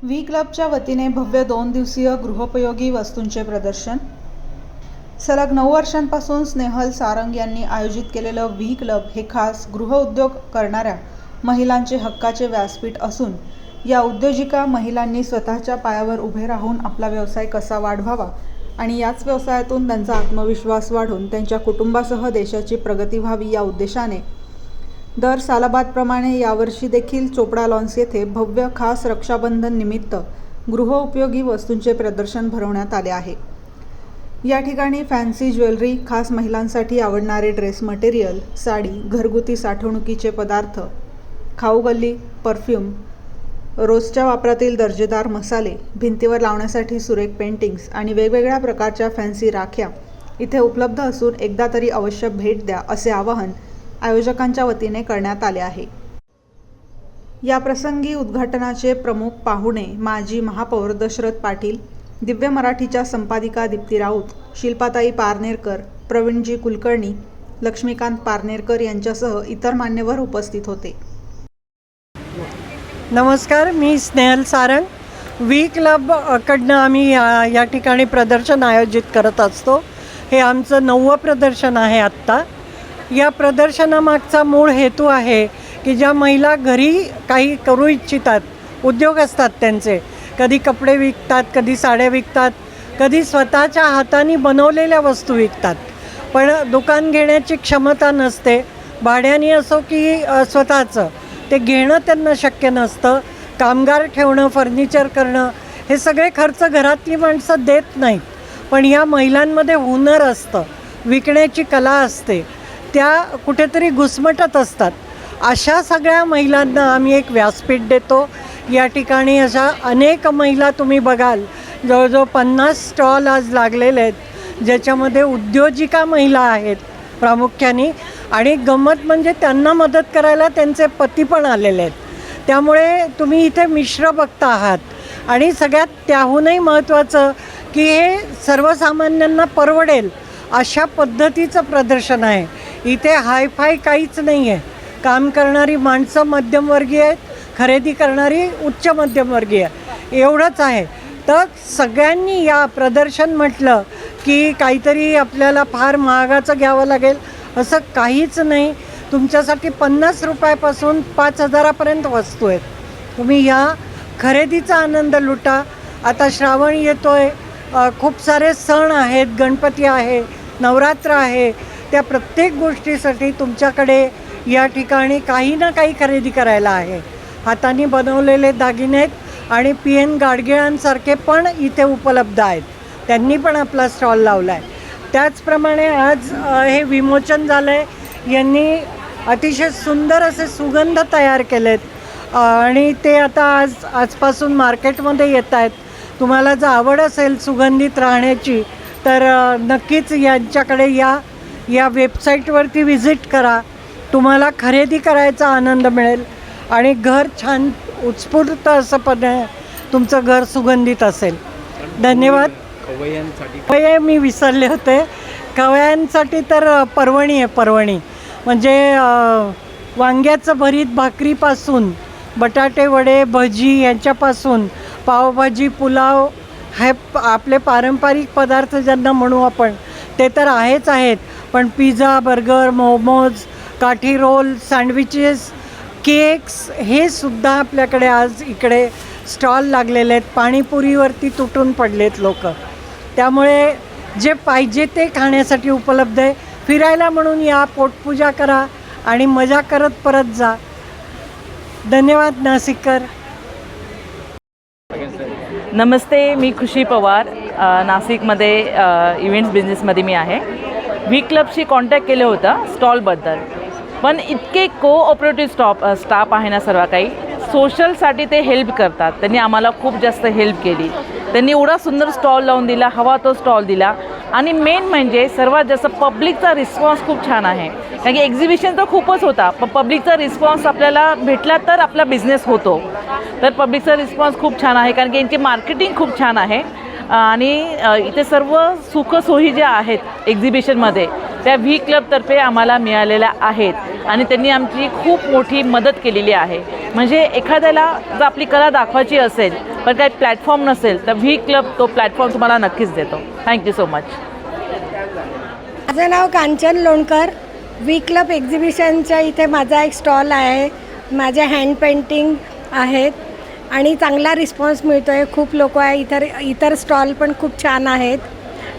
V क्लबच्या वतीने भव्य 2 दिवसीय गृहोपयोगी वस्तूंचे प्रदर्शन। सलग 9 वर्षांपासून स्नेहल सारंग यांनी आयोजित केलेलं व्ही क्लब हे खास गृहउद्योग करणाऱ्या महिलांचे हक्काचे व्यासपीठ असून या उद्योजिका महिलांनी स्वतःच्या पायावर उभे राहून आपला व्यवसाय कसा वाढवावा आणि याच व्यवसायातून त्यांचा आत्मविश्वास वाढून त्यांच्या कुटुंबासह देशाची प्रगती व्हावी या उद्देशाने दर सालाबादप्रमाणे यावर्षी देखील चोपडा लॉन्स येथे भव्य खास रक्षाबंधन निमित्त गृहोपयोगी वस्तूंचे प्रदर्शन भरवण्यात आले आहे। या ठिकाणी फॅन्सी ज्वेलरी, खास महिलांसाठी आवडणारे ड्रेस मटेरियल, साडी, घरगुती साठवणुकीचे पदार्थ, खाऊगल्ली, परफ्यूम, रोजच्या वापरातील दर्जेदार मसाले, भिंतीवर लावण्यासाठी सुरेख पेंटिंग्स आणि वेगवेगळ्या प्रकारच्या फॅन्सी राख्या इथे उपलब्ध असून एकदा तरी अवश्य भेट द्या असे आवाहन आयोजकांच्या वतीने करण्यात आले आहे। या प्रसंगी उद्घाटनाचे प्रमुख पाहुणे माजी महापौर दशरथ पाटील, दिव्य मराठीच्या संपादिका दीप्ती राऊत, शिल्पाताई पारनेरकर, प्रवीणजी कुलकर्णी, लक्ष्मीकांत पारनेरकर यांच्यासह इतर मान्यवर उपस्थित होते। नमस्कार, मी स्नेहल सारंग। व्ही क्लब कडनं आम्ही या ठिकाणी प्रदर्शन आयोजित करत असतो। हे आमचं 9वं प्रदर्शन आहे आत्ता। या प्रदर्शनामागचा मूळ हेतू आहे की ज्या महिला घरी काही करू इच्छितात, उद्योग असतात त्यांचे, कधी कपडे विकतात, कधी साड्या विकतात, कधी स्वतःच्या हाताने बनवलेल्या वस्तू विकतात, पण दुकान घेण्याची क्षमता नसते, भाड्याने असो की स्वतःचं ते घेणं त्यांना शक्य नसतं। कामगार ठेवणं, फर्निचर करणं हे सगळे खर्च घरातली माणसं देत नाहीत, पण या महिलांमध्ये हुनर असतं, विकण्याची कला असते, त्या कुठेतरी घुसमटत असतात। अशा सगळ्या महिलांना आम्ही एक व्यासपीठ देतो। या ठिकाणी अशा अनेक महिला तुम्ही बघाल, जवळजवळ 50 स्टॉल आज लागलेले आहेत, ज्याच्यामध्ये उद्योजिका महिला आहेत प्रामुख्याने, आणि गंमत म्हणजे त्यांना मदत करायला त्यांचे पती पण आलेले आहेत। त्यामुळे तुम्ही इथे मिश्र बघता आहात, आणि सगळ्यात त्याहूनही महत्त्वाचं की हे सर्वसामान्यांना परवडेल अशा पद्धतीचं प्रदर्शन आहे। इथे हायफाय काहीच नाही आहे। काम करणारी माणसं मध्यमवर्गीय आहेत, खरेदी करणारी उच्च मध्यमवर्गीय, एवढंच आहे। तर सगळ्यांनी या प्रदर्शन म्हटलं की काहीतरी आपल्याला फार महागाचं घ्यावं लागेल असं काहीच नाही। तुमच्यासाठी 50 रुपयापासून 5,000पर्यंत वस्तू आहेत। तुम्ही या खरेदीचा आनंद लुटा। आता श्रावण येतोय, खूप सारे सण आहेत, गणपती आहे, नवरात्र आहे, त्या प्रत्येक गोष्टीसाठी तुमच्याकडे या ठिकाणी काही ना काही खरेदी करायला आहे। हाताने बनवलेले दागिने आहेत आणि PN गाडगिळांसारखे पण इथे उपलब्ध आहेत, त्यांनी पण आपला स्टॉल लावला आहे। त्याचप्रमाणे आज हे विमोचन झालं आहे। यांनी अतिशय सुंदर असे सुगंध तयार केलेत आणि ते आता आजपासून मार्केटमध्ये येत आहेत। तुम्हाला जर आवड असेल सुगंधित राहण्याची तर नक्कीच यांच्याकडे या वेबसाईटवरती व्हिजिट करा। तुम्हाला खरेदी करायचा आनंद मिळेल आणि घर छान उत्स्फूर्त असं पण तुमचं घर सुगंधित असेल। धन्यवाद। कवय्या मी विसरले होते। कवयांसाठी तर पर्वणी आहे, पर्वणी म्हणजे वांग्याचं भरीत भाकरीपासून बटाटे वडे, भजी यांच्यापासून पावभाजी, पुलाव हे आपले पारंपरिक पदार्थ ज्यांना म्हणू आपण ते तर आहेच आहेत, पण पिझ्झा, बर्गर, मोमोज, काठी रोल, सँडविचेस, केक्स हे सुद्धा आपल्याकडे आज इकडे स्टॉल लागलेले आहेत। पाणीपुरीवरती तुटून पडलेत लोक, त्यामुळे जे पाहिजे ते खाण्यासाठी उपलब्ध आहे। फिरायला म्हणून या, पोटपूजा करा आणि मजा करत परत जा। धन्यवाद नाशिककर। नमस्ते, मी खुशी पवार, नाशिकमध्ये इव्हेंट्स बिझनेसमध्ये मी आहे। व्ही क्लबशी कॉन्टॅक्ट केलं होतं स्टॉलबद्दल, पण इतके कोऑपरेटिव्ह स्टाफ आहे ना, सर्व काही सोशलसाठी ते हेल्प करतात। त्यांनी आम्हाला खूप जास्त हेल्प केली। त्यांनी एवढा सुंदर स्टॉल लावून दिला, हवा तो स्टॉल दिला, आणि मेन म्हणजे सर्वात जास्त पब्लिकचा रिस्पॉन्स खूप छान आहे। कारण की एक्झिबिशन तर खूपच होता, पण पब्लिकचा रिस्पॉन्स आपल्याला भेटला तर आपला बिझनेस होतो। तर पब्लिकचा रिस्पॉन्स खूप छान आहे, कारण की यांची मार्केटिंग खूप छान आहे, आणि इथे सर्व सुखसोयी ज्या आहेत एक्झिबिशनमध्ये त्या व्ही क्लबतर्फे आम्हाला मिळालेल्या आहेत, आणि त्यांनी आमची खूप मोठी मदत केलेली आहे। म्हणजे एखाद्याला जर आपली कला दाखवायची असेल पण काही प्लॅटफॉर्म नसेल तर व्ही क्लब तो प्लॅटफॉर्म तुम्हाला नक्कीच देतो. Thank you so much. माझं नाव कांचन लोणकर. व्ही क्लब एक्झिबिशनच्या इथे माझा एक स्टॉल आहे. माझे हँड पेंटिंग आहेत आणि चांगला रिस्पॉन्स मिळतो आहे. खूप लोक आहे. इतर स्टॉल पण खूप छान आहेत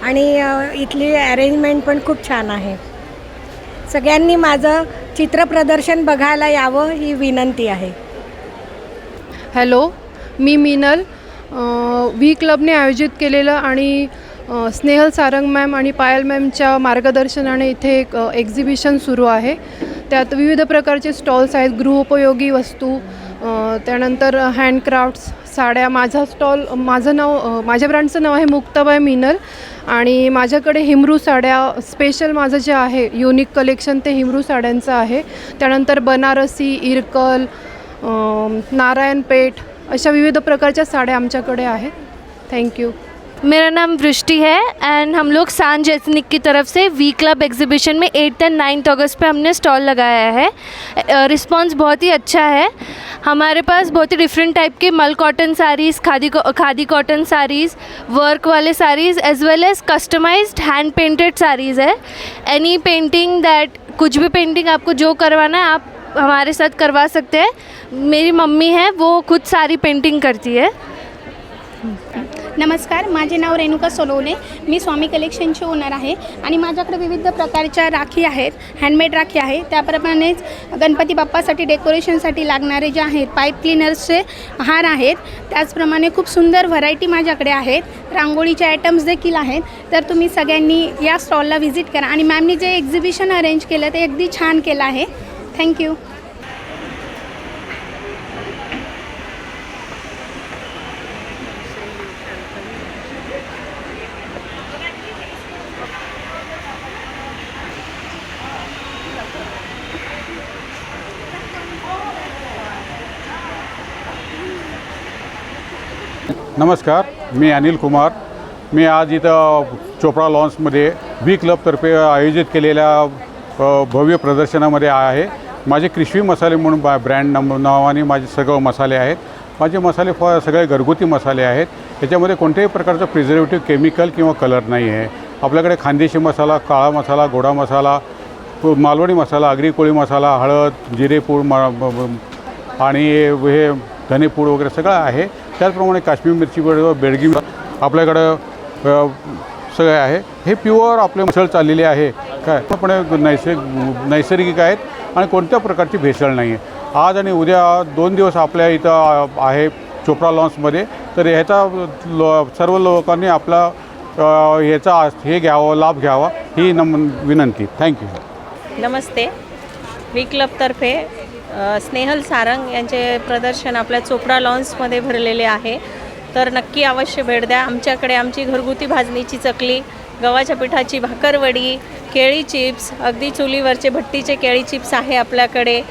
आणि इथली अरेंजमेंट पण खूप छान आहे. सगळ्यांनी माझं चित्र प्रदर्शन बघायला यावं ही विनंती आहे. हॅलो, मी मिनल. व्ही क्लबने आयोजित केलेलं आणि स्नेहल सारंग मॅम आणि पायल मॅमच्या मार्गदर्शनाने इथे एक एक्झिबिशन सुरू आहे. त्यात विविध प्रकारचे स्टॉल्स आहेत. गृहोपयोगी वस्तू, त्यानंतर हँडक्राफ्ट्स, साड्या. माझ्या ब्रँडचं नाव आहे मुक्ताबाई मिनल आणि माझ्याकडे हिमरू साड्या स्पेशल माझं जे आहे युनिक कलेक्शन ते हिमरू साड्यांचं आहे. त्यानंतर बनारसी, इरकल, नारायणपेठ अशा विविध प्रकारच्या साड्या आमच्याकडे आहेत. Thank you. मेरा नाम वृष्टि है एंड हम लोग सांझ एथनिक की तरफ से वी क्लब एग्जीबिशन में 8th and 9th अगस्त पे हमने स्टॉल लगाया है. रिस्पांस बहुत ही अच्छा है. हमारे पास बहुत ही डिफरेंट टाइप के मल cotton sarees, khadi cotton sarees, work वाले sarees as well as customized hand painted sarees है. एनी पेंटिंग दैट, कुछ भी पेंटिंग आपको जो करवाना है आप हमारे साथ करवा सकते हैं. मेरी मम्मी है वो खुद सारी पेंटिंग करती है. नमस्कार, माझे नाव रेणुका सोनवणे. मी स्वामी कलेक्शनची ओनर आहे आणि माझ्याकडे विविध प्रकारच्या राखी आहेत. हँडमेड राखी आहे. त्याप्रमाणेच गणपती बाप्पासाठी डेकोरेशनसाठी लागणारे जे आहेत पाईप क्लिनर्सचे हार आहेत. त्याचप्रमाणे खूप सुंदर व्हरायटी माझ्याकडे आहेत. रांगोळीचे आयटम्स देखील आहेत. तर तुम्ही सगळ्यांनी या स्टॉलला व्हिजिट करा आणि मॅमनी जे एक्झिबिशन अरेंज केलं ते अगदी छान केलं आहे. थँक्यू. नमस्कार, मी अनिल कुमार. मी आज इथं चोपडा लॉन्समध्ये व्ही क्लबतर्फे आयोजित केलेल्या भव्य प्रदर्शनामध्ये आहे. माझे क्रिशवी मसाले म्हणून ब्रँड नावाने माझे सगळे मसाले आहेत. माझे मसाले सगळे घरगुती मसाले आहेत. याच्यामध्ये कोणत्याही प्रकारचं प्रिझर्वेटिव्ह केमिकल किंवा कलर नाही आहे. आपल्याकडे खानदेशी मसाला, काळा मसाला, गोडा मसाला, मालवणी मसाला, आगरी कोळी मसाला, हळद, जिरेपूड आणि हे धनेपूड वगैरे सगळं आहे. त्याचप्रमाणे काश्मीर मिरची, बेडगी आपल्याकडं सगळे आहे. हे प्युअर आपले मिसळ चाललेले आहे. काय पण नैसर्गिक आहेत आणि कोणत्या प्रकारची भेसळ नाही आहे. आज आणि उद्या 2 दिवस आपल्या इथं आहे चोपडा लॉन्समध्ये. तर ह्याचा सर्व लोकांनी आपला ह्याचा हे घ्यावं, लाभ घ्यावा ही विनंती. थँक्यू. नमस्ते. व्ही क्लबतर्फे स्नेहल सारंग यांचे प्रदर्शन आपल्या चोपडा लॉन्समध्ये भरलेले आहे. तर नक्की अवश्य भेट द्या. आमच्याकडे आमची घरगुती भाजणीची चकली, गव्हाच्या पिठाची भाकरवडी, केळी चिप्स, अगदी चुलीवरचे भट्टीचे केळी चिप्स आहे आपल्याकडे.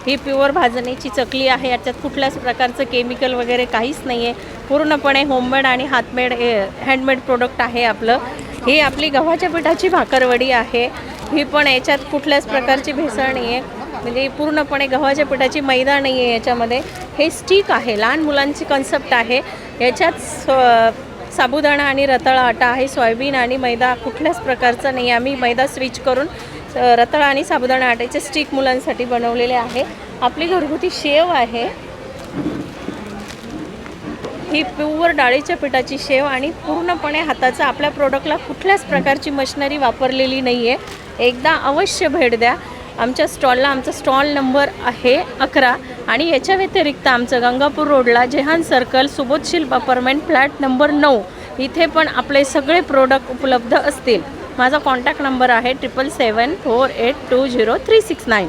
ही प्युअर भाजणीची चकली आहे. याच्यात कुठल्याच प्रकारचं केमिकल वगैरे काहीच नाही आहे. पूर्णपणे होममेड आणि हातमेड हँडमेड प्रोडक्ट आहे आपलं. ही आपली गव्हाच्या पिठाची भाकरवडी आहे. ही पण याच्यात कुठल्याच प्रकारची भेसळ नाही आहे. म्हणजे पूर्णपणे गव्हाच्या पिठाची मैदा नाही आहे याच्यामध्ये. हे स्टिक आहे. लहान मुलांची कन्सेप्ट आहे. याच्यात साबुदाणा आणि रताळा आटा आहे. सोयाबीन आणि मैदा कुठल्याच प्रकारचा नाही. आम्ही मैदा स्विच करून रताळा आणि साबुदाणा आट्याचे स्टिक मुलांसाठी बनवलेले आहे. आपली घरगुती शेव आहे. ही प्युअर डाळीच्या पिठाची शेव आणि पूर्णपणे हाताचं. आपल्या प्रोडक्टला कुठल्याच प्रकारची मशिनरी वापरलेली नाही आहे. एकदा अवश्य भेट द्या आमच्या स्टॉलला. आमचा स्टॉल नंबर आहे 11 आणि याच्या व्यतिरिक्त आमचं गंगापूर रोडला जेहान सर्कल, सुबोध शिल्प अपार्टमेंट, फ्लॅट नंबर 9 इथे पण आपले सगळे प्रोडक्ट उपलब्ध असतील. माझा कॉन्टॅक्ट नंबर आहे 7774820369.